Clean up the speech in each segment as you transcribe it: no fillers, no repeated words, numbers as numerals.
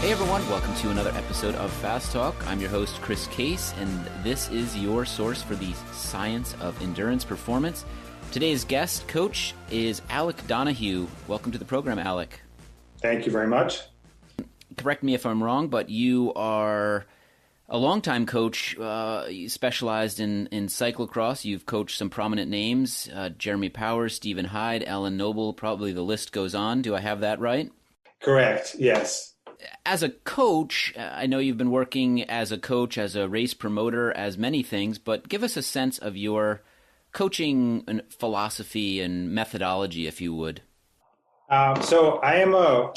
Hey everyone, welcome to another episode of Fast Talk. I'm your host, Chris Case, and this is your source for the science of endurance performance. Today's guest coach is Alec Donahue. Welcome to the program, Alec. Thank you very much. Correct me if I'm wrong, but you are a longtime coach, specialized in cyclocross. You've coached some prominent names, Jeremy Powers, Stephen Hyde, Ellen Noble, probably the list goes on. Do I have that right? Correct, yes. As a coach, I know you've been working as a coach, as a race promoter, as many things, but give us a sense of your coaching philosophy and methodology, if you would. So I am a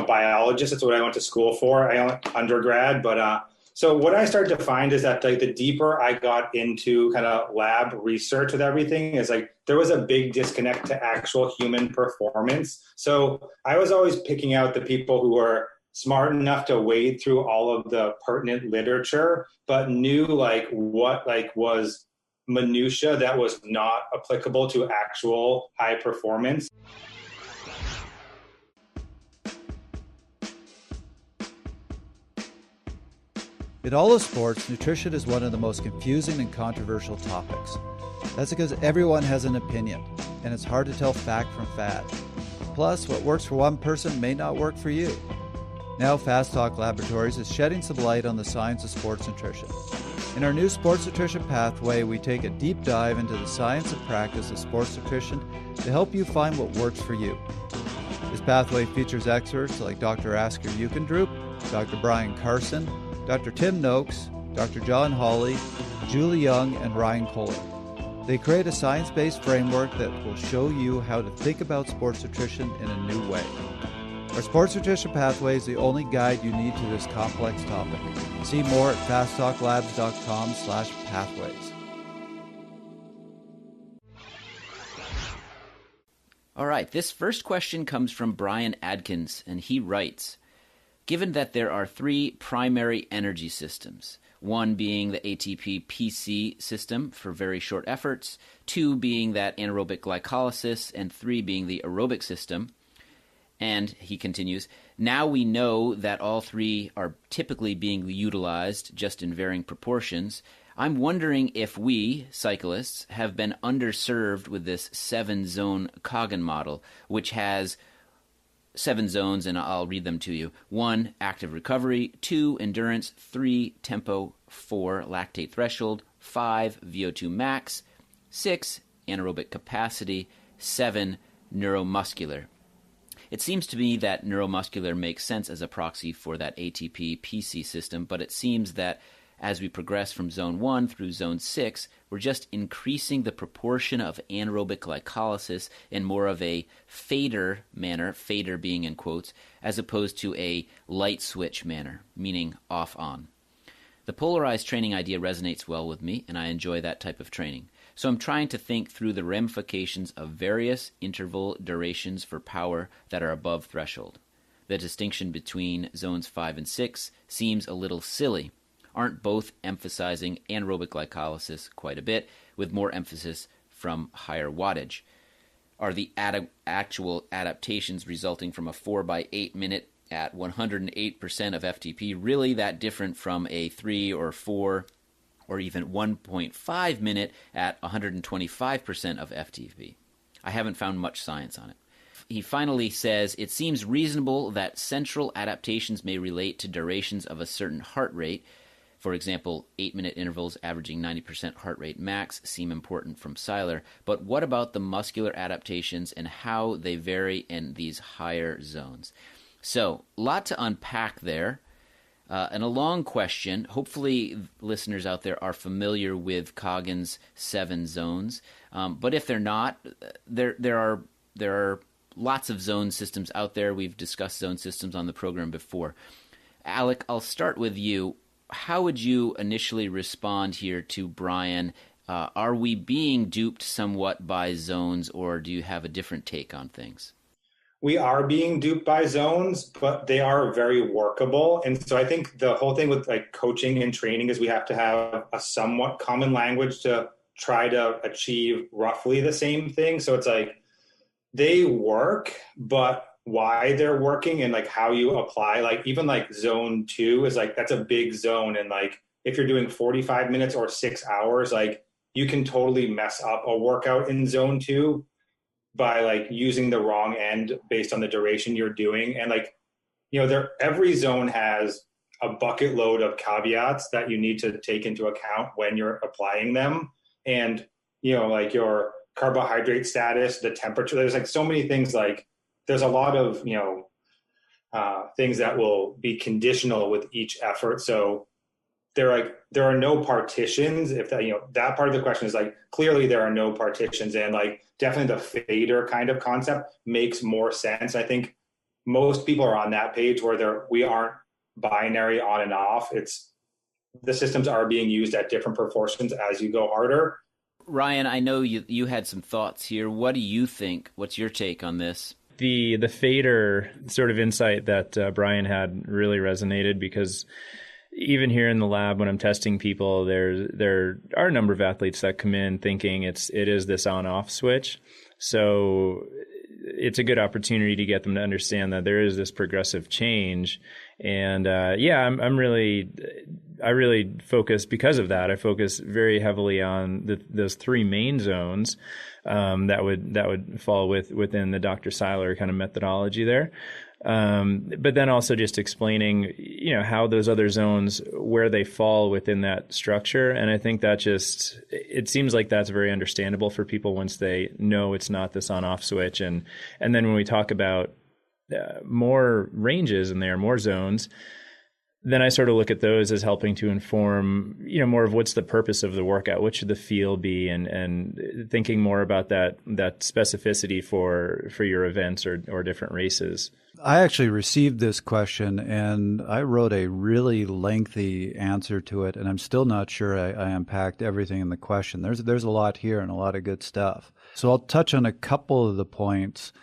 biologist. That's what I went to school for. I am undergrad, but so what I started to find is that the deeper I got into kind of lab research with everything is there was a big disconnect to actual human performance. So I was always picking out the people who were smart enough to wade through all of the pertinent literature, but knew what was minutia that was not applicable to actual high performance. In all of sports, nutrition is one of the most confusing and controversial topics. That's because everyone has an opinion, and it's hard to tell fact from fad. Plus, what works for one person may not work for you. Now, Fast Talk Laboratories is shedding some light on the science of sports nutrition. In our new Sports Nutrition Pathway, we take a deep dive into the science and practice of sports nutrition to help you find what works for you. This pathway features experts like Dr. Asker Eukendrup, Dr. Brian Carson, Dr. Tim Noakes, Dr. John Hawley, Julie Young, and Ryan Kohler. They create a science-based framework that will show you how to think about sports nutrition in a new way. Our Sports Nutrition Pathway is the only guide you need to this complex topic. See more at fasttalklabs.com/pathways. All right, this first question comes from Brian Adkins, and he writes, given that there are three primary energy systems, one being the ATP PC system for very short efforts, two being that anaerobic glycolysis, and three being the aerobic system. And he continues, now we know that all three are typically being utilized just in varying proportions. I'm wondering if we, cyclists, have been underserved with this 7-zone Coggan model, which has 7 zones, and I'll read them to you. 1, active recovery. 2, endurance. 3, tempo. 4, lactate threshold. 5, VO2 max. 6, anaerobic capacity. 7, neuromuscular. It seems to me that neuromuscular makes sense as a proxy for that ATP PC system, but it seems that as we progress from zone 1 through zone 6, we're just increasing the proportion of anaerobic glycolysis in more of a fader manner, fader being in quotes, as opposed to a light switch manner, meaning off-on. The polarized training idea resonates well with me, and I enjoy that type of training. So I'm trying to think through the ramifications of various interval durations for power that are above threshold. The distinction between zones 5 and 6 seems a little silly. Aren't both emphasizing anaerobic glycolysis quite a bit, with more emphasis from higher wattage? Are the actual adaptations resulting from a 4x8 minute at 108% of FTP really that different from a 3 or 4 or even 1.5 minute at 125% of FTP? I haven't found much science on it. He finally says, it seems reasonable that central adaptations may relate to durations of a certain heart rate. For example, 8-minute intervals averaging 90% heart rate max seem important from Seiler, but what about the muscular adaptations and how they vary in these higher zones? So, a lot to unpack there. And a long question. Hopefully listeners out there are familiar with Coggan's 7 zones. But if they're not, there are lots of zone systems out there. We've discussed zone systems on the program before. Alec, I'll start with you. How would you initially respond here to Brian? Are we being duped somewhat by zones, or do you have a different take on things? We are being duped by zones, but they are very workable. And so I think the whole thing with coaching and training is we have to have a somewhat common language to try to achieve roughly the same thing. So it's they work, but why they're working and like how you apply, like even like zone 2 is like, that's a big zone. And like, if you're doing 45 minutes or 6 hours, like you can totally mess up a workout in zone 2 by like using the wrong end based on the duration you're doing. And like, every zone has a bucket load of caveats that you need to take into account when you're applying them. And, like your carbohydrate status, the temperature, there's like so many things, like there's a lot of, things that will be conditional with each effort. So there are no partitions. If that, that part of the question is like, clearly there are no partitions, and like definitely the fader kind of concept makes more sense. I think most people are on that page where we aren't binary on and off. It's the systems are being used at different proportions as you go harder. Ryan, I know you had some thoughts here. What do you think? What's your take on this? The fader sort of insight that Brian had really resonated, because even here in the lab when I'm testing people, there are a number of athletes that come in thinking it is this on-off switch. So it's a good opportunity to get them to understand that there is this progressive change. And I really focus, because of that, I focus very heavily on those three main zones that would fall within the Dr. Seiler kind of methodology there. But then also just explaining, how those other zones, where they fall within that structure. And I think that it seems like that's very understandable for people once they know it's not this on-off switch. And then when we talk about more ranges in there, more zones, then I sort of look at those as helping to inform, more of what's the purpose of the workout, what should the feel be, and thinking more about that specificity for your events or different races. I actually received this question and I wrote a really lengthy answer to it, and I'm still not sure I unpacked everything in the question. There's a lot here and a lot of good stuff. So I'll touch on a couple of the points.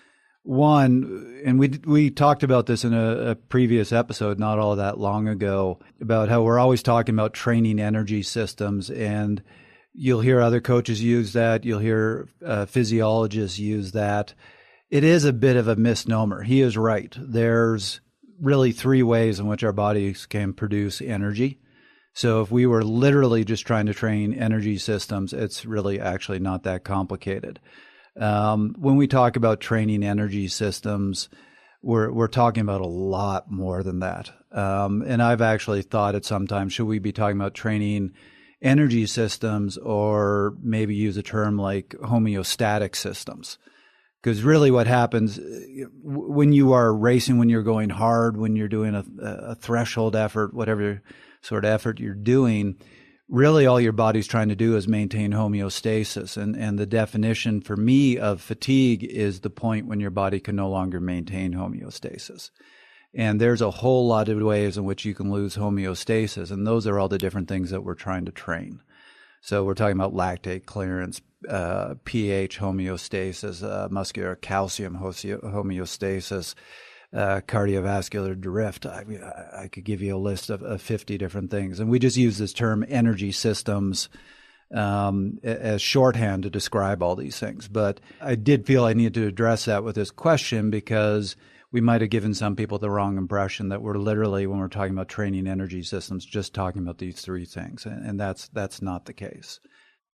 One, and we talked about this in a previous episode not all that long ago, about how we're always talking about training energy systems, and you'll hear other coaches use that. You'll hear physiologists use that. It is a bit of a misnomer. He is right. There's really three ways in which our bodies can produce energy. So if we were literally just trying to train energy systems, it's really actually not that complicated. When we talk about training energy systems, we're talking about a lot more than that. And I've actually thought at some time, should we be talking about training energy systems, or maybe use a term like homeostatic systems? Because really what happens when you are racing, when you're going hard, when you're doing a threshold effort, whatever sort of effort you're doing, really all your body's trying to do is maintain homeostasis. And the definition for me of fatigue is the point when your body can no longer maintain homeostasis. And there's a whole lot of ways in which you can lose homeostasis. And those are all the different things that we're trying to train. So we're talking about lactate clearance, pH homeostasis, muscular calcium homeostasis, cardiovascular drift. I could give you a list of 50 different things. And we just use this term energy systems as shorthand to describe all these things. But I did feel I needed to address that with this question, because we might have given some people the wrong impression that we're literally, when we're talking about training energy systems, just talking about these three things. And that's not the case.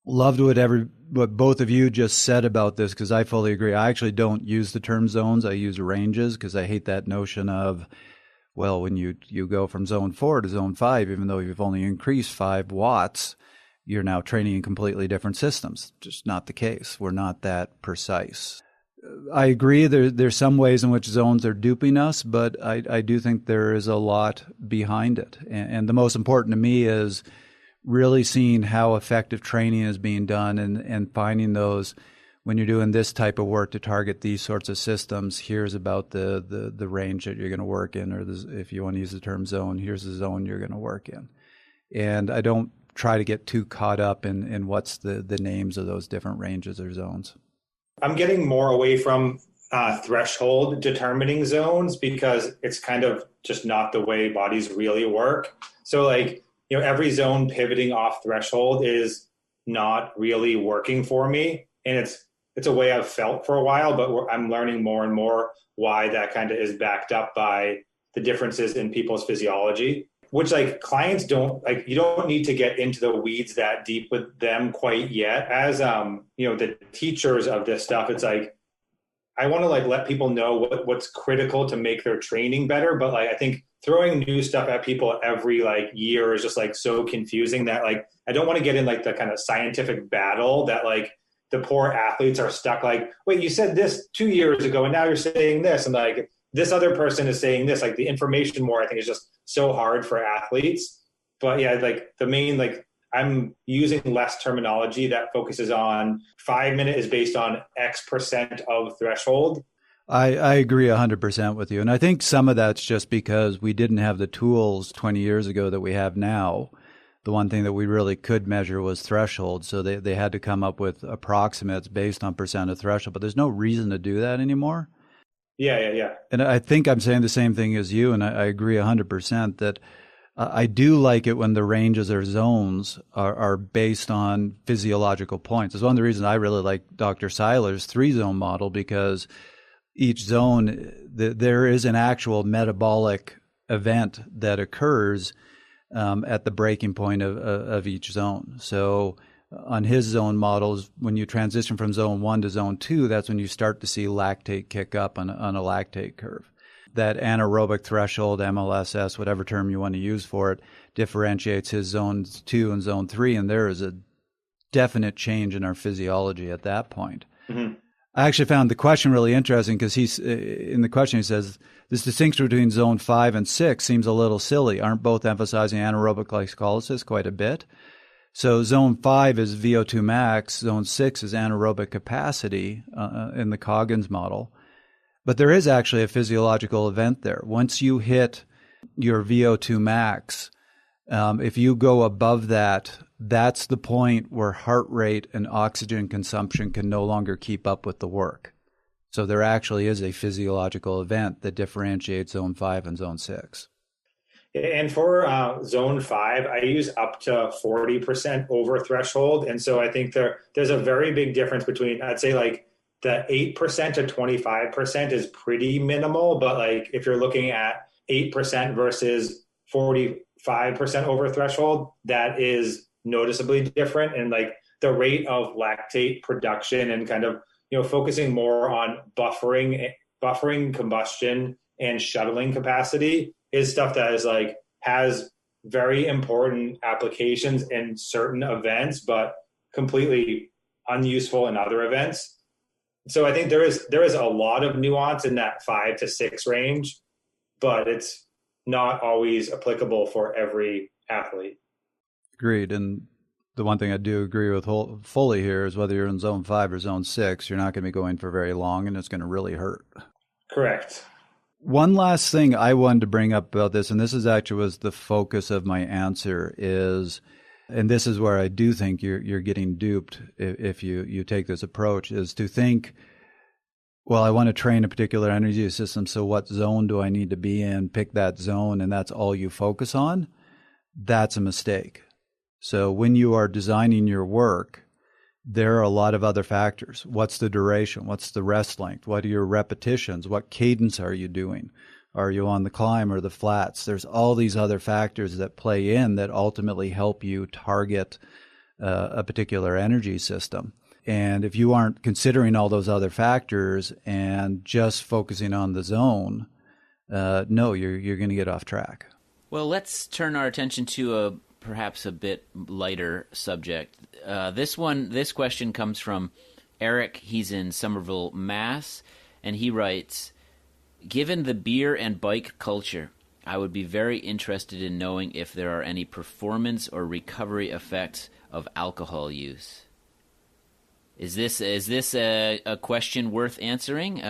Loved what both of you just said about this, because I fully agree. I actually don't use the term zones. I use ranges, because I hate that notion of, well, when you go from zone 4 to zone 5, even though you've only increased 5 watts, you're now training in completely different systems. Just not the case. We're not that precise. I agree there's some ways in which zones are duping us, but I do think there is a lot behind it. And the most important to me is really seeing how effective training is being done, and finding those, when you're doing this type of work to target these sorts of systems, here's about the range that you're going to work in, or if you want to use the term zone, here's the zone you're going to work in. And I don't try to get too caught up in what's the names of those different ranges or zones. I'm getting more away from threshold determining zones, because it's kind of just not the way bodies really work. So like, every zone pivoting off threshold is not really working for me. And it's a way I've felt for a while, but I'm learning more and more why that kind of is backed up by the differences in people's physiology, which like clients don't like, you don't need to get into the weeds that deep with them quite yet. As, the teachers of this stuff, it's like, I want to like let people know what's critical to make their training better. But like, I think throwing new stuff at people every like year is just like so confusing that like, I don't want to get in like the kind of scientific battle that like the poor athletes are stuck like, wait, you said this 2 years ago and now you're saying this. And like this other person is saying this, like the information more, I think is just so hard for athletes. But yeah, like the main, like I'm using less terminology that focuses on 5 minute is based on X% of threshold. I agree 100% with you. And I think some of that's just because we didn't have the tools 20 years ago that we have now. The one thing that we really could measure was threshold. So they had to come up with approximates based on percent of threshold, but there's no reason to do that anymore. Yeah. And I think I'm saying the same thing as you, and I agree 100% that I do like it when the ranges or zones are based on physiological points. It's one of the reasons I really like Dr. Seiler's 3-zone model, because each zone, there is an actual metabolic event that occurs at the breaking point of each zone. So on his zone models, when you transition from zone 1 to zone 2, that's when you start to see lactate kick up on a lactate curve. That anaerobic threshold, MLSS, whatever term you want to use for it, differentiates his zone 2 and zone 3, and there is a definite change in our physiology at that point. Mm-hmm. I actually found the question really interesting because in the question he says, this distinction between zone 5 and 6 seems a little silly. Aren't both emphasizing anaerobic glycolysis quite a bit? So zone 5 is VO2 max, zone 6 is anaerobic capacity in the Coggins model. But there is actually a physiological event there. Once you hit your VO2 max, if you go above that, that's the point where heart rate and oxygen consumption can no longer keep up with the work. So there actually is a physiological event that differentiates zone 5 and zone 6. And for zone 5, I use up to 40% over threshold. And so I think there's a very big difference between, I'd say like the 8% to 25% is pretty minimal. But like if you're looking at 8% versus 45% over threshold, that is noticeably different. And like the rate of lactate production and kind of, focusing more on buffering combustion and shuttling capacity is stuff that is like has very important applications in certain events, but completely unuseful in other events. So I think there is a lot of nuance in that 5 to 6 range, but it's not always applicable for every athlete. Agreed. And the one thing I do agree with fully here is whether you're in zone 5 or zone 6, you're not going to be going for very long, and it's going to really hurt. Correct. One last thing I wanted to bring up about this, and this is actually was the focus of my answer, is, and this is where I do think you're getting duped if you take this approach, is to think, well, I want to train a particular energy system, so what zone do I need to be in? Pick that zone, and that's all you focus on. That's a mistake. So when you are designing your work, there are a lot of other factors. What's the duration? What's the rest length? What are your repetitions? What cadence are you doing? Are you on the climb or the flats? There's all these other factors that play in that ultimately help you target a particular energy system. And if you aren't considering all those other factors and just focusing on the zone, no, you're going to get off track. Well, let's turn our attention to perhaps a bit lighter subject. This question comes from Eric. He's in Somerville, Mass, and he writes, given the beer and bike culture, I would be very interested in knowing if there are any performance or recovery effects of alcohol use. Is this a question worth answering?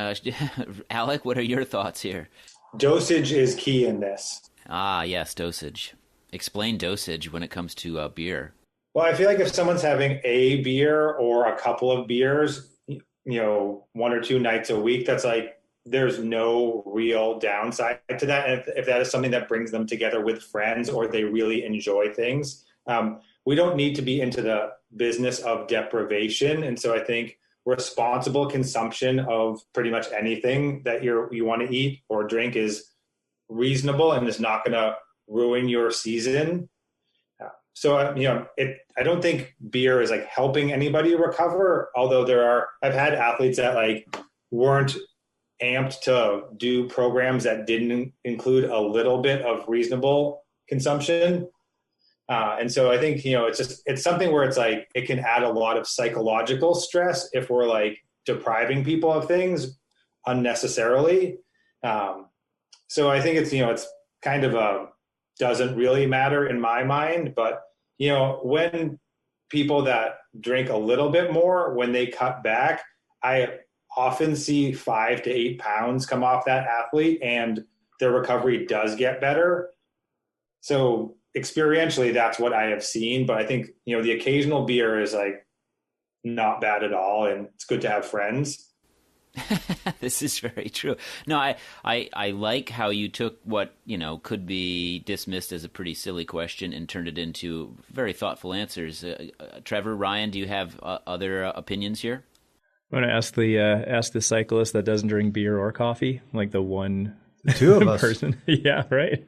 Alec, what are your thoughts here? Dosage is key in this. Ah, yes, dosage. Explain dosage when it comes to beer. Well, I feel like if someone's having a beer or a couple of beers, 1 or 2 nights a week, that's like, there's no real downside to that. And if that is something that brings them together with friends or they really enjoy things, we don't need to be into the business of deprivation. And so I think responsible consumption of pretty much anything that you want to eat or drink is reasonable and is not going to ruin your season. So, I don't think beer is like helping anybody recover. Although I've had athletes that like weren't amped to do programs that didn't include a little bit of reasonable consumption. And so I think, it's something where it's like, it can add a lot of psychological stress if we're like depriving people of things unnecessarily. So I think it's kind of doesn't really matter in my mind, but when people that drink a little bit more, when they cut back, I often see 5 to 8 pounds come off that athlete and their recovery does get better. So experientially, that's what I have seen. But I think, the occasional beer is like not bad at all. And it's good to have friends. This is very true. No, I like how you took what, could be dismissed as a pretty silly question and turned it into very thoughtful answers. Trevor, Ryan, do you have other opinions here? I'm going to ask the cyclist that doesn't drink beer or coffee, like the two of us person. Yeah, right.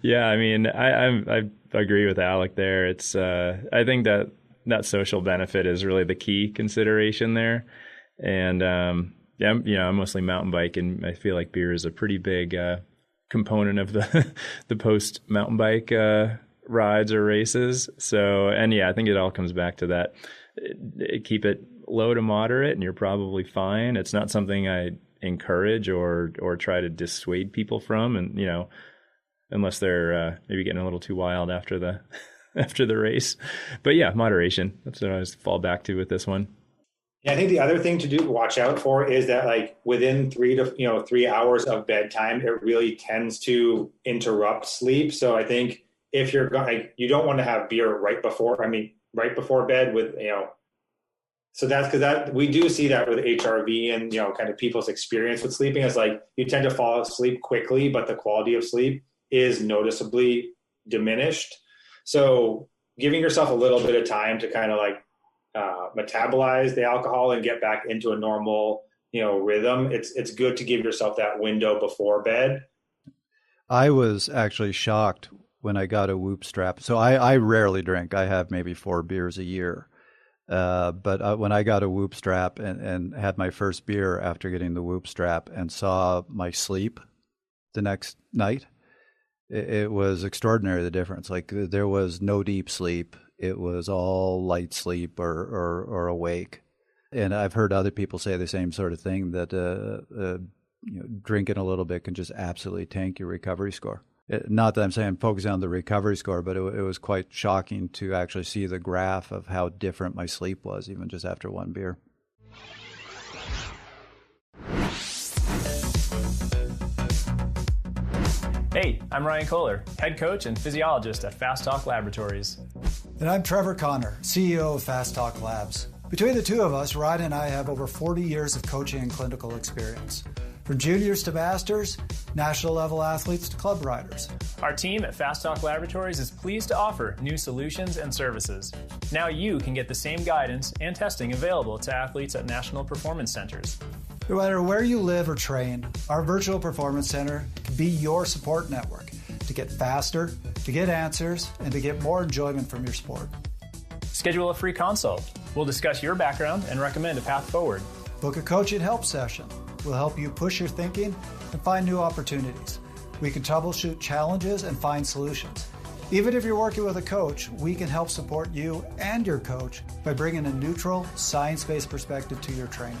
Yeah, I mean, I agree with Alec there. It's I think that social benefit is really the key consideration there, and I'm mostly mountain bike, and I feel like beer is a pretty big component of the post mountain bike rides or races. So, and I think it all comes back to that. Keep it low to moderate, and you're probably fine. It's not something I encourage or try to dissuade people from, and unless they're maybe getting a little too wild after the race. But yeah, moderation. That's what I always fall back to with this one. Yeah, I think the other thing to watch out for is that like within 3 hours of bedtime, it really tends to interrupt sleep. So I think if you're going, you don't want to have beer right before bed with, so that's because we do see that with HRV and, kind of people's experience with sleeping is like, you tend to fall asleep quickly, but the quality of sleep is noticeably diminished. So giving yourself a little bit of time to kind of like metabolize the alcohol and get back into a normal, rhythm. It's good to give yourself that window before bed. I was actually shocked when I got a Whoop strap. So I rarely drink. I have maybe 4 beers a year. But when I got a Whoop strap and had my first beer after getting the Whoop strap and saw my sleep the next night, it was extraordinary, the difference. Like there was no deep sleep. It was all light sleep or awake. And I've heard other people say the same sort of thing, that drinking a little bit can just absolutely tank your recovery score. Not that I'm saying focus on the recovery score, but it was quite shocking to actually see the graph of how different my sleep was, even just after one beer. Hey, I'm Ryan Kohler, head coach and physiologist at Fast Talk Laboratories. And I'm Trevor Connor, CEO of Fast Talk Labs. Between the two of us, Ryan and I have over 40 years of coaching and clinical experience. From juniors to masters, national level athletes to club riders. Our team at Fast Talk Laboratories is pleased to offer new solutions and services. Now you can get the same guidance and testing available to athletes at national performance centers. No matter where you live or train, our virtual performance center can be your support network to get faster, to get answers, and to get more enjoyment from your sport. Schedule a free consult. We'll discuss your background and recommend a path forward. Book a coaching help session. We'll help you push your thinking and find new opportunities. We can troubleshoot challenges and find solutions. Even if you're working with a coach, we can help support you and your coach by bringing a neutral, science-based perspective to your training.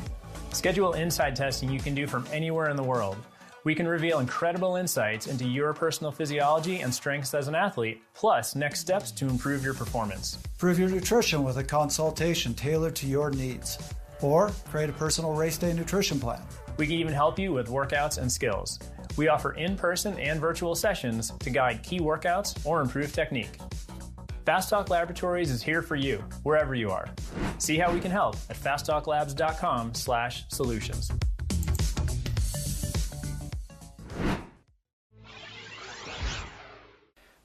Schedule inside testing you can do from anywhere in the world. We can reveal incredible insights into your personal physiology and strengths as an athlete, plus next steps to improve your performance. Improve your nutrition with a consultation tailored to your needs. Or create a personal race day nutrition plan. We can even help you with workouts and skills. We offer in-person and virtual sessions to guide key workouts or improve technique. Fast Talk Laboratories is here for you, wherever you are. See how we can help at fasttalklabs.com/solutions.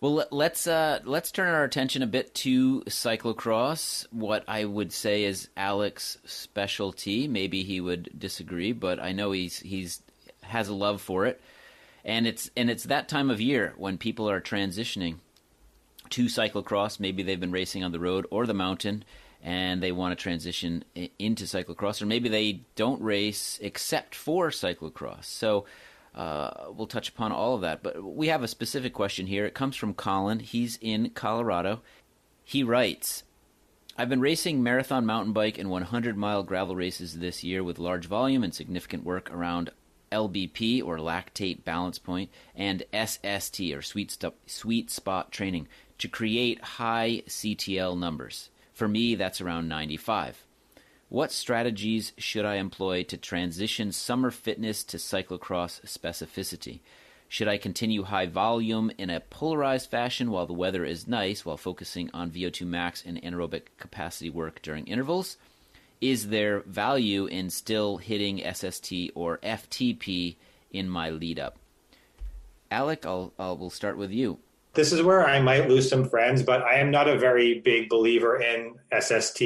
Well, let's turn our attention a bit to cyclocross. What I would say is Alec's specialty. Maybe he would disagree, but I know he's has a love for it, and it's that time of year when people are transitioning to cyclocross. Maybe they've been racing on the road or the mountain, and they want to transition into cyclocross, or maybe they don't race except for cyclocross. So we'll touch upon all of that. But we have a specific question here. It comes from Colin. He's in Colorado. He writes, I've been racing marathon mountain bike and 100-mile gravel races this year with large volume and significant work around LBP, or lactate balance point, and SST, or sweet spot training, to create high CTL numbers. For me, that's around 95. What strategies should I employ to transition summer fitness to cyclocross specificity? Should I continue high volume in a polarized fashion while the weather is nice, while focusing on VO2 max and anaerobic capacity work during intervals? Is there value in still hitting SST or FTP in my lead up? Alec, we'll start with you. This is where I might lose some friends, but I am not a very big believer in SST,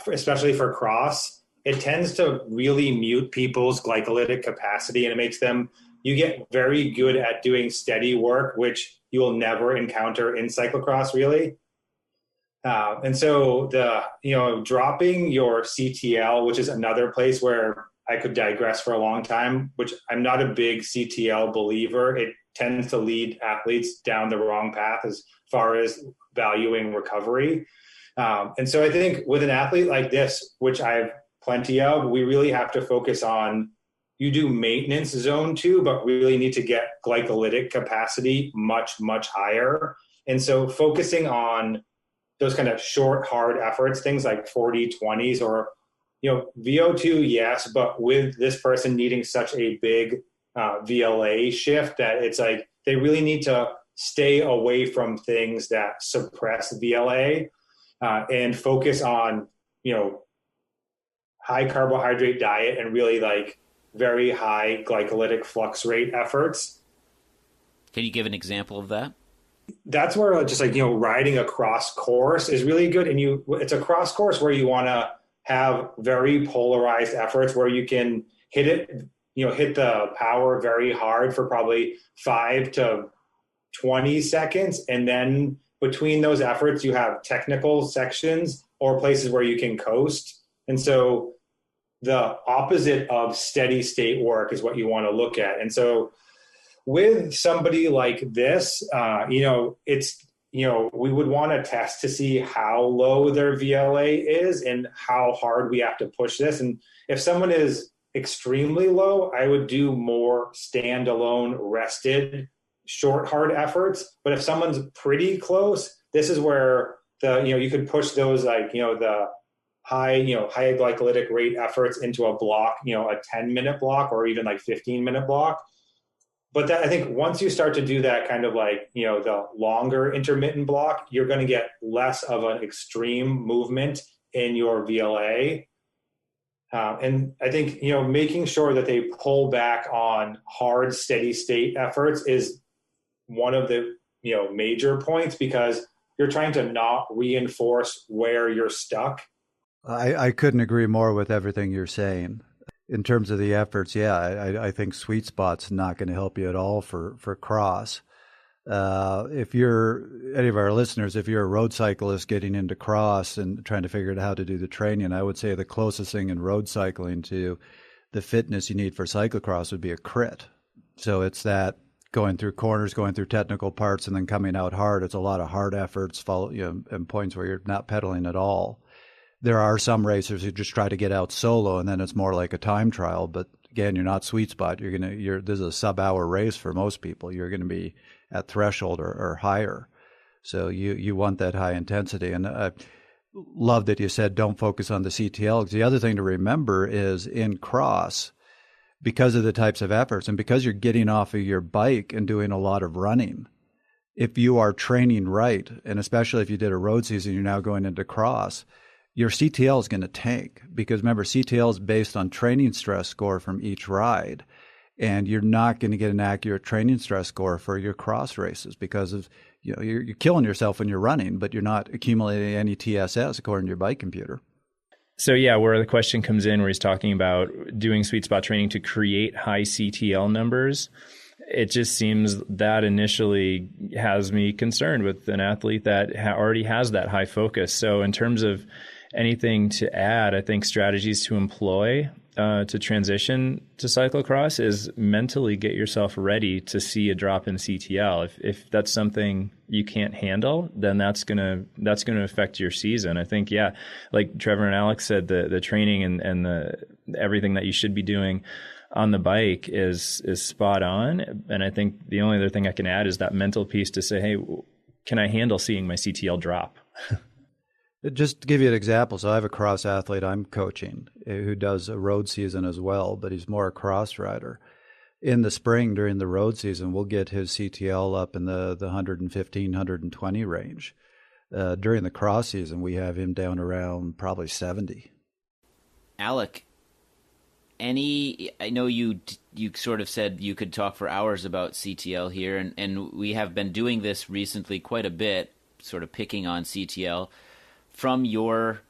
especially for cross. It tends to really mute people's glycolytic capacity, and it makes them, you get very good at doing steady work, which you will never encounter in cyclocross, really. And so dropping your CTL, which is another place where I could digress for a long time, which I'm not a big CTL believer. It tends to lead athletes down the wrong path as far as valuing recovery. And so I think with an athlete like this, which I have plenty of, we really have to focus on, you do maintenance zone 2, but really need to get glycolytic capacity much, much higher. And so focusing on those kind of short, hard efforts, things like 40-20s or, VO2, yes, but with this person needing such a big VLA shift that it's like they really need to stay away from things that suppress VLA and focus on, high carbohydrate diet and really like very high glycolytic flux rate efforts. Can you give an example of that? That's where just riding a cross course is really good. And it's a cross course where you want to have very polarized efforts where you can hit it, hit the power very hard for probably 5 to 20 seconds. And then between those efforts, you have technical sections or places where you can coast. And so the opposite of steady state work is what you want to look at. And so with somebody like this, we would want to test to see how low their VLA is and how hard we have to push this. And if someone is extremely low, I would do more standalone, rested, short, hard efforts. But if someone's pretty close, this is where you could push those the high glycolytic rate efforts into a block, a 10-minute block or even 15-minute block. But I think once you start to do that kind of the longer intermittent block, you're going to get less of an extreme movement in your VLA. And I think, making sure that they pull back on hard, steady state efforts is one of the, major points, because you're trying to not reinforce where you're stuck. I couldn't agree more with everything you're saying. In terms of the efforts, I think sweet spot's not going to help you at all for cross. If you're any of our listeners, if you're a road cyclist getting into cross and trying to figure out how to do the training, I would say the closest thing in road cycling to the fitness you need for cyclocross would be a crit. So it's that going through corners, going through technical parts, and then coming out hard. It's a lot of hard efforts, and points where you're not pedaling at all. There are some racers who just try to get out solo, and then it's more like a time trial. But again, you're not sweet spot. This is a sub-hour race for most people. You're going to be at threshold or higher. So you want that high intensity. And I love that you said don't focus on the CTL. Because the other thing to remember is in cross, because of the types of efforts and because you're getting off of your bike and doing a lot of running, if you are training right, and especially if you did a road season, you're now going into cross, your CTL is going to tank, because remember, CTL is based on training stress score from each ride, and you're not going to get an accurate training stress score for your cross races because of you're killing yourself when you're running, but you're not accumulating any TSS according to your bike computer. So yeah, where the question comes in, where he's talking about doing sweet spot training to create high CTL numbers, it just seems that initially has me concerned with an athlete that already has that high focus. So in terms of anything to add, I think strategies to employ to transition to cyclocross is mentally get yourself ready to see a drop in CTL. If that's something you can't handle, then that's gonna affect your season. I think, yeah, like Trevor and Alex said, the training and the everything that you should be doing on the bike is spot on. And I think the only other thing I can add is that mental piece to say, hey, can I handle seeing my CTL drop? Just to give you an example, so I have a cross athlete I'm coaching who does a road season as well, but he's more a cross rider. In the spring during the road season, we'll get his CTL up in the 115, 120 range. During the cross season, we have him down around probably 70. Alec, I know you sort of said you could talk for hours about CTL here, and we have been doing this recently quite a bit, sort of picking on CTL. From your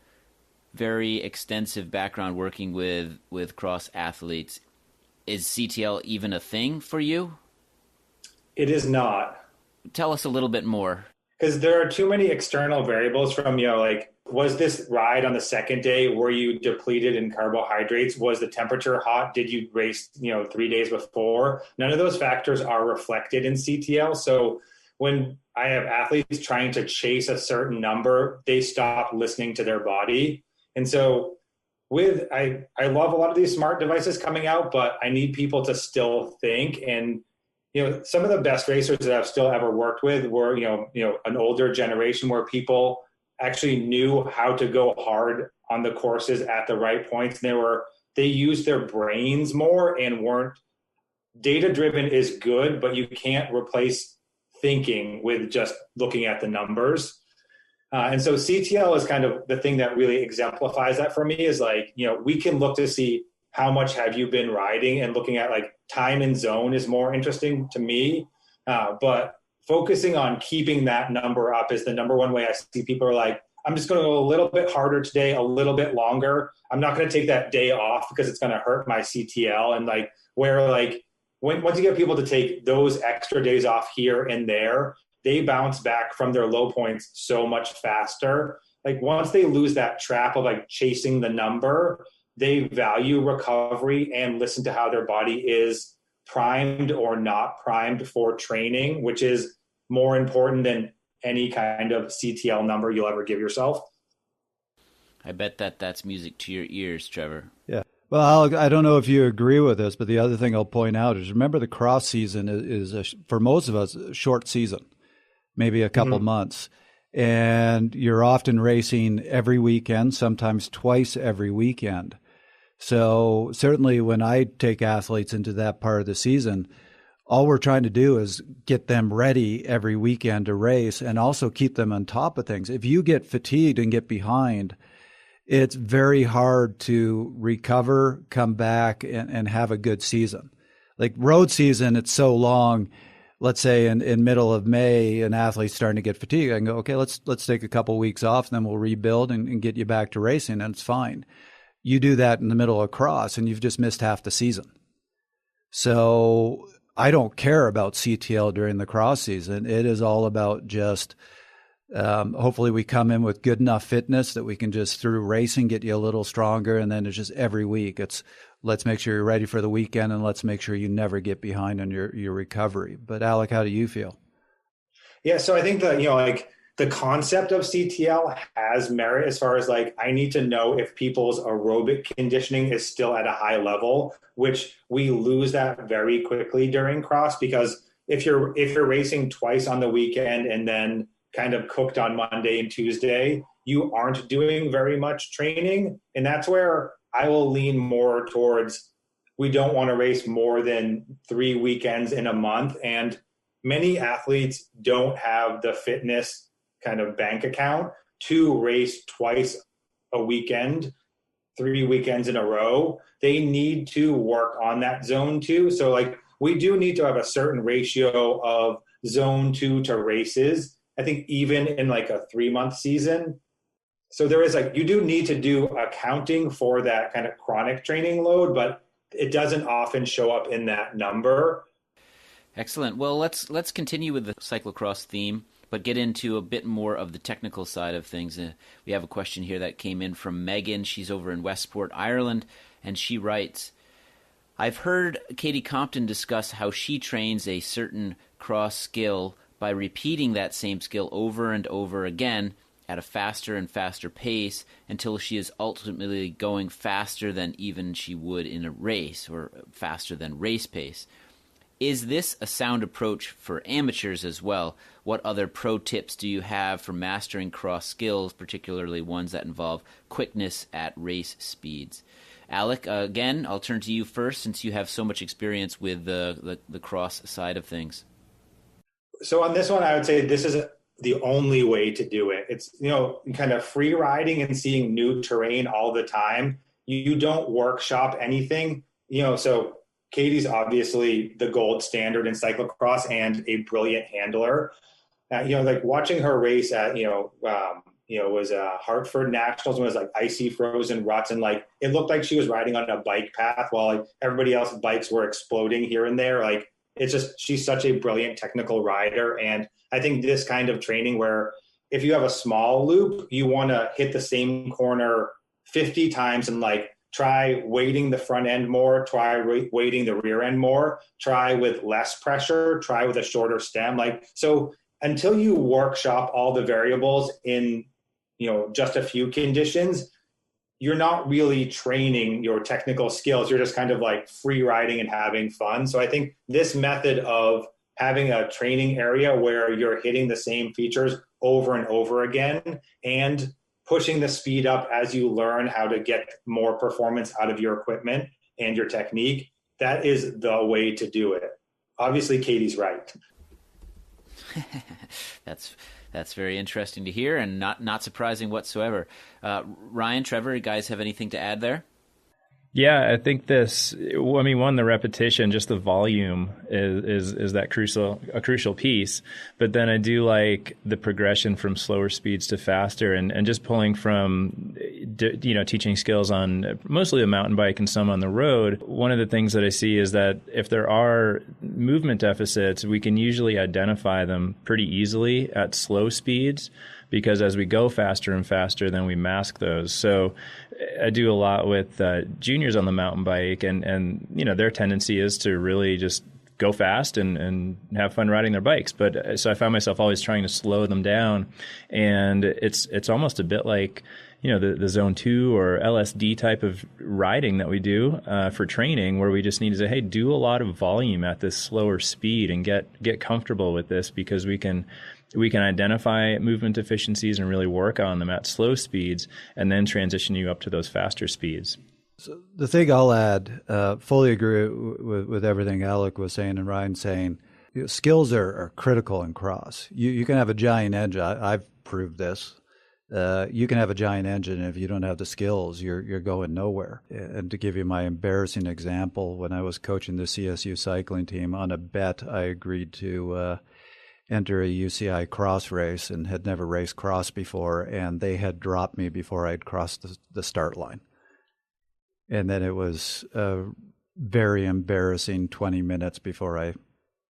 very extensive background working with cross athletes, is CTL even a thing for you? It is not. Tell us a little bit more. Because there are too many external variables from, like, was this ride on the second day? Were you depleted in carbohydrates? Was the temperature hot? Did you race, 3 days before? None of those factors are reflected in CTL. So when I have athletes trying to chase a certain number, they stop listening to their body. And so I love a lot of these smart devices coming out, but I need people to still think. And, some of the best racers that I've still ever worked with were, an older generation where people actually knew how to go hard on the courses at the right points. And they used their brains more and weren't data driven is good, but you can't replace thinking with just looking at the numbers. And so CTL is kind of the thing that really exemplifies that for me is like, we can look to see how much have you been riding, and looking at like time and zone is more interesting to me. But focusing on keeping that number up is the number one way I see people are like, I'm just going to go a little bit harder today, a little bit longer. I'm not going to take that day off because it's going to hurt my CTL. And like once you get people to take those extra days off here and there, they bounce back from their low points so much faster. Like once they lose that trap of like chasing the number, they value recovery and listen to how their body is primed or not primed for training, which is more important than any kind of CTL number you'll ever give yourself. I bet that's music to your ears, Trevor. Yeah. Well, I don't know if you agree with this, but the other thing I'll point out is remember the cross season is for most of us, a short season, maybe a couple months. And you're often racing every weekend, sometimes twice every weekend. So certainly when I take athletes into that part of the season, all we're trying to do is get them ready every weekend to race and also keep them on top of things. If you get fatigued and get behind, it's very hard to recover, come back, and have a good season. Like road season, it's so long. Let's say in middle of May, an athlete's starting to get fatigued. I can go, okay, let's take a couple weeks off, and then we'll rebuild and get you back to racing, and it's fine. You do that in the middle of cross, and you've just missed half the season. So I don't care about CTL during the cross season. It is all about just hopefully we come in with good enough fitness that we can just through racing get you a little stronger, and then it's just every week. It's let's make sure you're ready for the weekend, and let's make sure you never get behind on your recovery. But Alec, how do you feel? Yeah, so I think that, the concept of CTL has merit as far as like, I need to know if people's aerobic conditioning is still at a high level, which we lose that very quickly during cross, because if you're racing twice on the weekend and then kind of cooked on Monday and Tuesday, you aren't doing very much training. And that's where I will lean more towards, we don't want to race more than 3 weekends in a month. And many athletes don't have the fitness kind of bank account to race twice a weekend, 3 weekends in a row. They need to work on that zone too. So like we do need to have a certain ratio of zone 2 to races, I think even in like a 3-month season. So there is like, you do need to do accounting for that kind of chronic training load, but it doesn't often show up in that number. Excellent. Well, let's continue with the cyclocross theme, but get into a bit more of the technical side of things. We have a question here that came in from Megan. She's over in Westport, Ireland, and she writes, I've heard Katie Compton discuss how she trains a certain cross skill by repeating that same skill over and over again at a faster and faster pace until she is ultimately going faster than even she would in a race, or faster than race pace. Is this a sound approach for amateurs as well? What other pro tips do you have for mastering cross skills, particularly ones that involve quickness at race speeds? Alec, again, I'll turn to you first since you have so much experience with the cross side of things. So on this one, I would say this is the only way to do it. It's, kind of free riding and seeing new terrain all the time. You don't workshop anything, so Katie's obviously the gold standard in cyclocross and a brilliant handler. Like watching her race at, was Hartford Nationals, when it was like icy frozen ruts, and like it looked like she was riding on a bike path while like everybody else's bikes were exploding here and there. Like it's just, she's such a brilliant technical rider. And I think this kind of training where if you have a small loop, you want to hit the same corner 50 times and like try weighting the front end more, try weighting the rear end more, try with less pressure, try with a shorter stem. Like, so until you workshop all the variables in, just a few conditions, you're not really training your technical skills. You're just kind of like free riding and having fun. So I think this method of having a training area where you're hitting the same features over and over again and pushing the speed up as you learn how to get more performance out of your equipment and your technique, that is the way to do it. Obviously, Katie's right. That's very interesting to hear, and not surprising whatsoever. Ryan, Trevor, you guys have anything to add there? Yeah, I think one, the repetition, just the volume is that crucial piece. But then I do like the progression from slower speeds to faster, and just pulling from, teaching skills on mostly a mountain bike and some on the road. One of the things that I see is that if there are movement deficits, we can usually identify them pretty easily at slow speeds, because as we go faster and faster, then we mask those. So I do a lot with juniors on the mountain bike, and their tendency is to really just go fast and have fun riding their bikes. But so I found myself always trying to slow them down, and it's almost a bit like the zone 2 or LSD type of riding that we do for training, where we just need to say, hey, do a lot of volume at this slower speed and get comfortable with this, because we can identify movement deficiencies and really work on them at slow speeds, and then transition you up to those faster speeds. So the thing I'll add, fully agree with everything Alec was saying and Ryan saying. Skills are critical in cross. You can have a giant engine. I've proved this. You can have a giant engine, and if you don't have the skills, you're going nowhere. And to give you my embarrassing example, when I was coaching the CSU cycling team, on a bet I agreed to enter a UCI cross race and had never raced cross before, and they had dropped me before I'd crossed the start line. And then it was a very embarrassing 20 minutes before I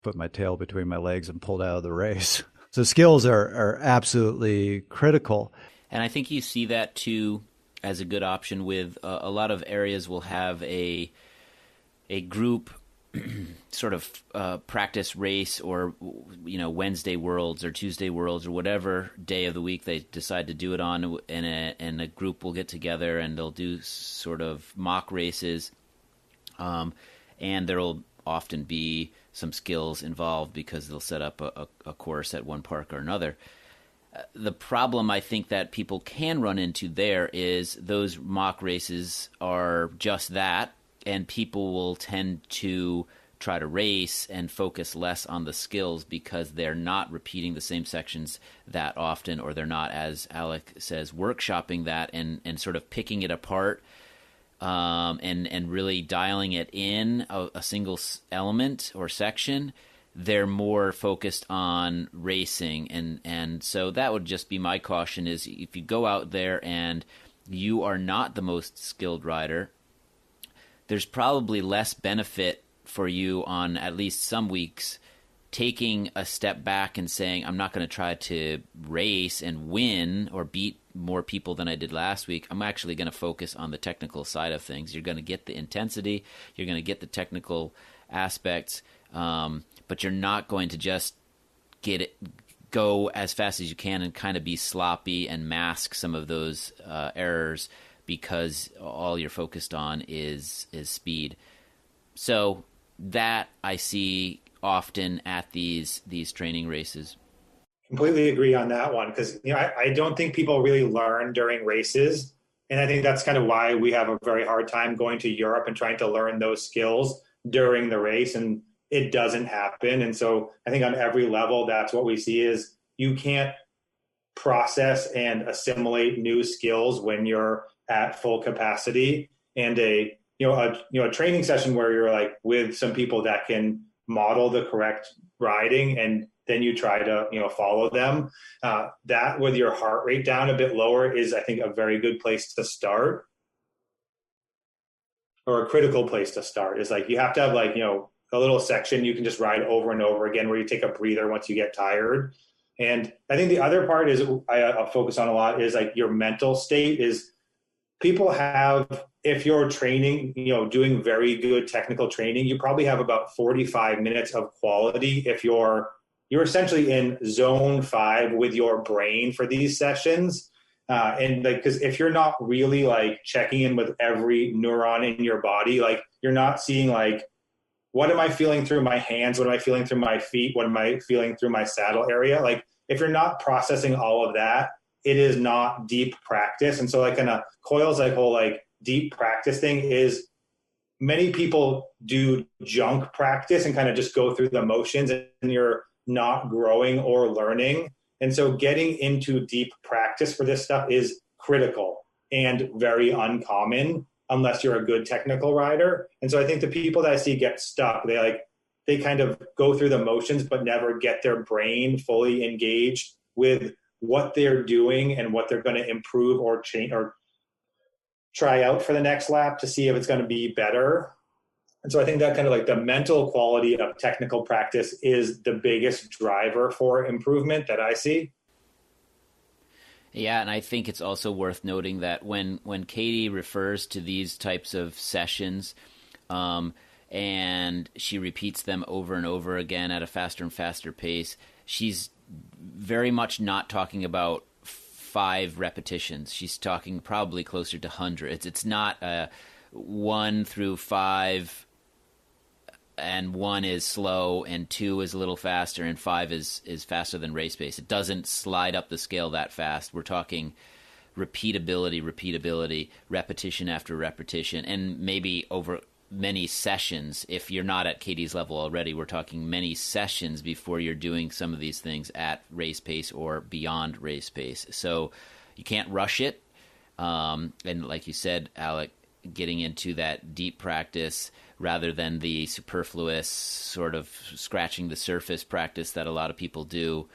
put my tail between my legs and pulled out of the race. So skills are absolutely critical. And I think you see that too as a good option with a lot of areas will have a group sort of practice race, or Wednesday Worlds or Tuesday Worlds or whatever day of the week they decide to do it on, and a group will get together and they'll do sort of mock races, and there'll often be some skills involved because they'll set up a course at one park or another. The problem I think that people can run into there is those mock races are just that, and people will tend to try to race and focus less on the skills because they're not repeating the same sections that often, or they're not, as Alec says, workshopping that and sort of picking it apart and really dialing it in a single element or section. they're more focused on racing. And so that would just be my caution, is if you go out there and you are not the most skilled rider, there's probably less benefit for you on at least some weeks taking a step back and saying, I'm not going to try to race and win or beat more people than I did last week. I'm actually going to focus on the technical side of things. You're going to get the intensity, you're going to get the technical aspects, but you're not going to just go as fast as you can and kind of be sloppy and mask some of those errors because all you're focused on is speed. So that I see often at these training races. Completely agree on that one, because I don't think people really learn during races, and I think that's kind of why we have a very hard time going to Europe and trying to learn those skills during the race, and it doesn't happen. And so I think on every level, that's what we see is you can't process and assimilate new skills when you're at full capacity. And a training session where you're like with some people that can model the correct riding, and then you try to follow them, that with your heart rate down a bit lower is, I think, a very good place to start, or a critical place to start. Is like you have to have a little section you can just ride over and over again where you take a breather once you get tired. And I think the other part is I'll focus on a lot is like your mental state. Is people have, if you're training, doing very good technical training, you probably have about 45 minutes of quality if you're essentially in zone 5 with your brain for these sessions. And because if you're not really checking in with every neuron in your body, you're not seeing what am I feeling through my hands? What am I feeling through my feet? What am I feeling through my saddle area? If you're not processing all of that, it is not deep practice. And so Coyle's whole deep practice thing is, many people do junk practice and kind of just go through the motions, and you're not growing or learning. And so getting into deep practice for this stuff is critical and very uncommon unless you're a good technical rider. And so I think the people that I see get stuck, they kind of go through the motions but never get their brain fully engaged with what they're doing and what they're going to improve or change or try out for the next lap to see if it's going to be better. And so I think that kind of the mental quality of technical practice is the biggest driver for improvement that I see. Yeah, and I think it's also worth noting that when Katie refers to these types of sessions, and she repeats them over and over again at a faster and faster pace, she's very much not talking about 5 repetitions. She's talking probably closer to hundreds. It's not 1 through 5 and 1 is slow and 2 is a little faster and 5 is faster than race pace. It doesn't slide up the scale that fast. We're talking repeatability, repetition after repetition, and maybe over many sessions. If you're not at Katie's level already, we're talking many sessions before you're doing some of these things at race pace or beyond race pace. So you can't rush it. And like you said, Alec, getting into that deep practice rather than the superfluous sort of scratching the surface practice that a lot of people do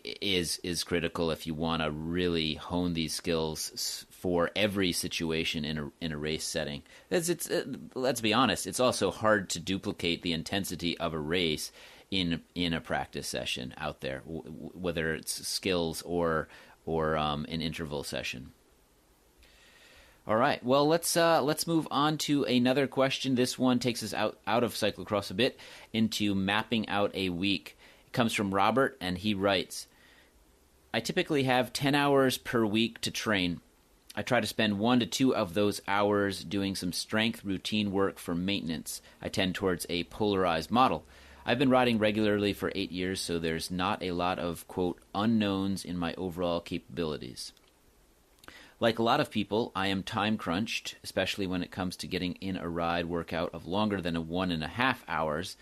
is critical if you want to really hone these skills for every situation in a race setting. Let's be honest, it's also hard to duplicate the intensity of a race in a practice session out there, whether it's skills or an interval session. All right. Well, let's move on to another question. This one takes us out of cyclocross a bit into mapping out a week. It comes from Robert, and he writes, I typically have 10 hours per week to train. I try to spend 1 to 2 of those hours doing some strength routine work for maintenance. I tend towards a polarized model. I've been riding regularly for 8 years, so there's not a lot of, quote, unknowns in my overall capabilities. Like a lot of people, I am time crunched, especially when it comes to getting in a ride workout of longer than 1.5 hours.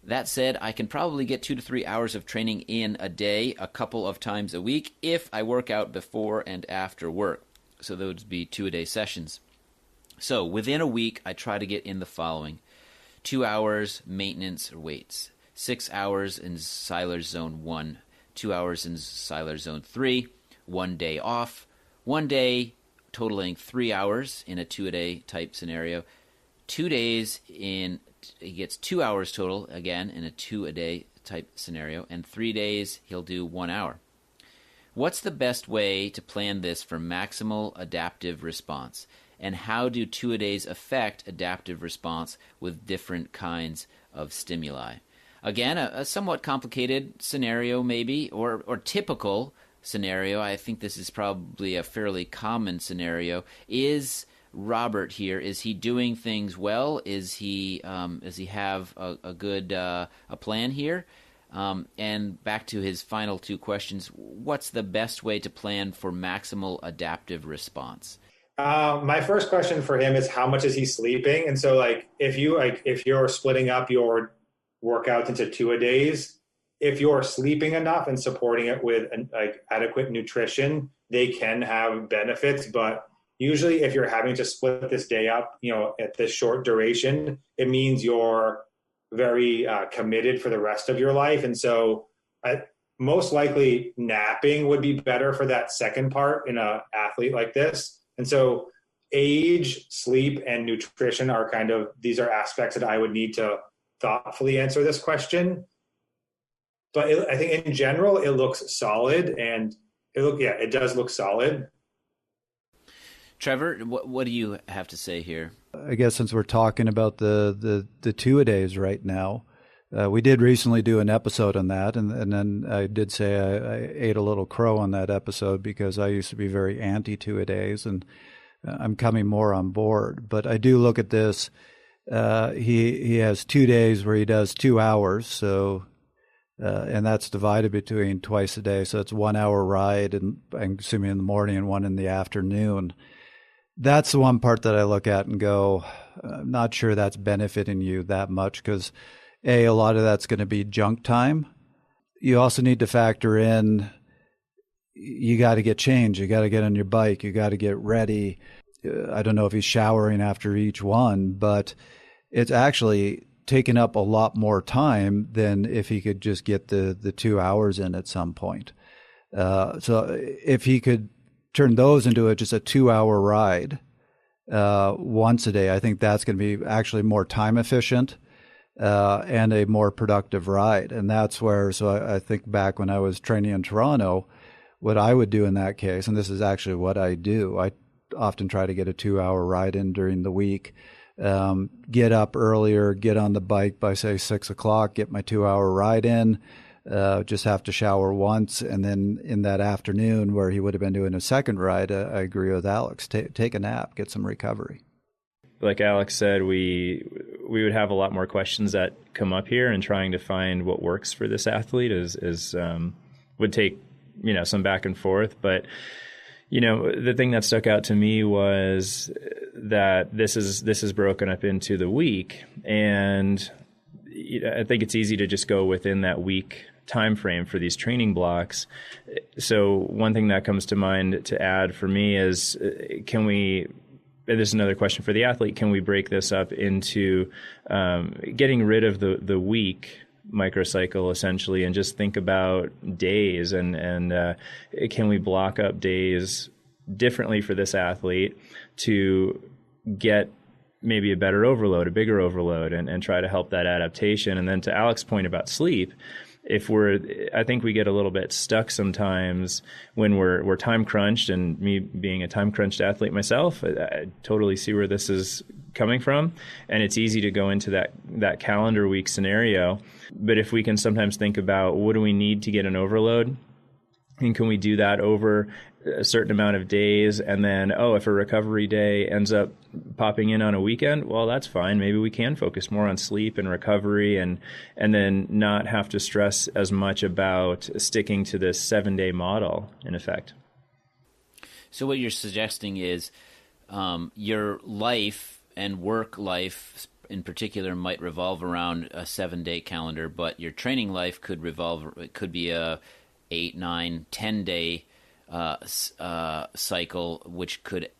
That said, I can probably get 2 to 3 hours of training in a day, a couple of times a week, if I work out before and after work. So those would be 2-a-day sessions. So within a week, I try to get in the following: 2 hours maintenance or weights, 6 hours in Seiler's Zone 1, 2 hours in Seiler's Zone 3, 1 day off, 1 day totaling 3 hours in a 2-a-day type scenario, 2 days he gets 2 hours total, again, in a 2-a-day type scenario, and 3 days he'll do 1 hour. What's the best way to plan this for maximal adaptive response? And how do 2-a-days affect adaptive response with different kinds of stimuli? Again, a somewhat complicated scenario maybe, or typical scenario. I think this is probably a fairly common scenario. Is Robert here, is he doing things well? Does he have a good a plan here? And back to his final two questions, what's the best way to plan for maximal adaptive response? My first question for him is, how much is he sleeping? And so if you're splitting up your workouts into 2-a-days, if you're sleeping enough and supporting it with adequate nutrition, they can have benefits. But usually if you're having to split this day up, at this short duration, it means you're very committed for the rest of your life. And so most likely napping would be better for that second part in an athlete like this. And so age, sleep, and nutrition are these are aspects that I would need to thoughtfully answer this question. But I think in general, it looks solid, and it does look solid. Trevor, what do you have to say here? I guess since we're talking about the 2-a-days right now, we did recently do an episode on that, and then I did say I ate a little crow on that episode because I used to be very anti 2-a-days, and I'm coming more on board. But I do look at this. He has 2 days where he does 2 hours, so and that's divided between twice a day. So it's 1 hour ride, and I'm assuming in the morning and one in the afternoon. That's the one part that I look at and go, I'm not sure that's benefiting you that much because, A, a lot of that's going to be junk time. You also need to factor in, you got to get changed. You got to get on your bike. You got to get ready. I don't know if he's showering after each one, but it's actually taking up a lot more time than if he could just get the 2 hours in at some point. So if he could turn those into just a 2-hour ride once a day, I think that's going to be actually more time efficient and a more productive ride. And that's where, so I think back when I was training in Toronto, what I would do in that case, and this is actually what I do, I often try to get a 2-hour ride in during the week, get up earlier, get on the bike by, say, 6 o'clock, get my 2-hour ride in, just have to shower once. And then in that afternoon where he would have been doing a second ride, I agree with Alex, take a nap, get some recovery. Like Alex said, we would have a lot more questions that come up here, and trying to find what works for this athlete is would take, some back and forth. But, the thing that stuck out to me was that this is broken up into the week, and I think it's easy to just go within that week time frame for these training blocks. So one thing that comes to mind to add for me is, this is another question for the athlete, can we break this up into getting rid of the week microcycle essentially, and just think about days, and can we block up days differently for this athlete to get maybe a better overload, a bigger overload, and try to help that adaptation. And then to Alex's point about sleep, I think we get a little bit stuck sometimes when we're time crunched, and me being a time crunched athlete myself, I totally see where this is coming from. And it's easy to go into that calendar week scenario. But if we can sometimes think about, what do we need to get an overload? And can we do that over a certain amount of days? And then, if a recovery day ends up popping in on a weekend, well, that's fine. Maybe we can focus more on sleep and recovery, and then not have to stress as much about sticking to this 7-day model in effect. So what you're suggesting is your life and work life in particular might revolve around a 7-day calendar, but your training life could be a 8, 9, 10-day cycle, which could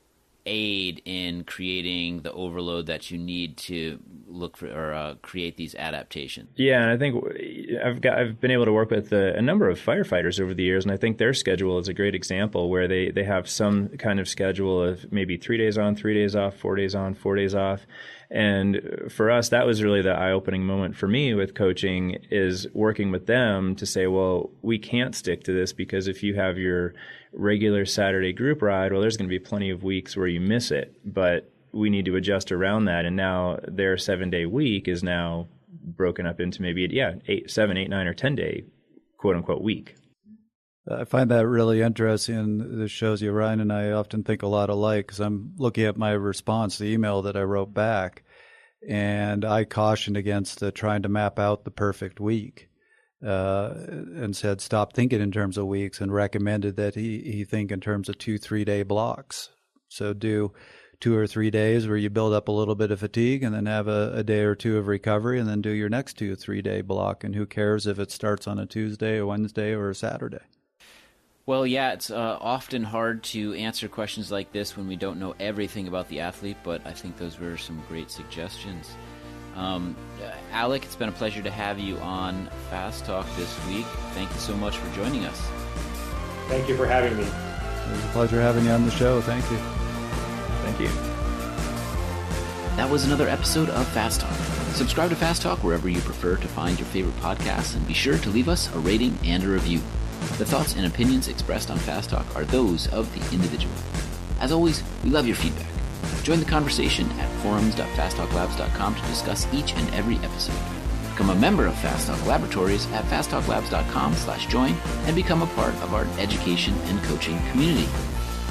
aid in creating the overload that you need to look for or create these adaptations. Yeah, and I think I've been able to work with a number of firefighters over the years, and I think their schedule is a great example where they have some kind of schedule of maybe 3 days on, 3 days off, 4 days on, 4 days off. And for us, that was really the eye-opening moment for me with coaching, is working with them to say, well, we can't stick to this, because if you have your regular Saturday group ride, well, there's going to be plenty of weeks where you miss it, but we need to adjust around that. And now their 7-day week is now broken up into maybe, 7, 8, 9, or 10-day quote-unquote week. I find that really interesting. This shows you Ryan and I often think a lot alike, because I'm looking at my response, the email that I wrote back, and I cautioned against trying to map out the perfect week and said stop thinking in terms of weeks, and recommended that he think in terms of 2-3 day blocks. So do 2 or 3 days where you build up a little bit of fatigue, and then have a day or two of recovery, and then do your next 2 or 3 day block. And who cares if it starts on a Tuesday, a Wednesday, or a Saturday? Well, yeah, it's often hard to answer questions like this when we don't know everything about the athlete, but I think those were some great suggestions. Alec, it's been a pleasure to have you on Fast Talk this week. Thank you so much for joining us. Thank you for having me. It was a pleasure having you on the show. Thank you. Thank you. That was another episode of Fast Talk. Subscribe to Fast Talk wherever you prefer to find your favorite podcasts, and be sure to leave us a rating and a review. The thoughts and opinions expressed on Fast Talk are those of the individual. As always, we love your feedback. Join the conversation at forums.fasttalklabs.com to discuss each and every episode. Become a member of Fast Talk Laboratories at fasttalklabs.com/join and become a part of our education and coaching community.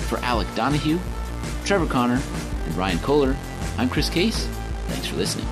For Alec Donahue, Trevor Connor, and Ryan Kohler, I'm Chris Case. Thanks for listening.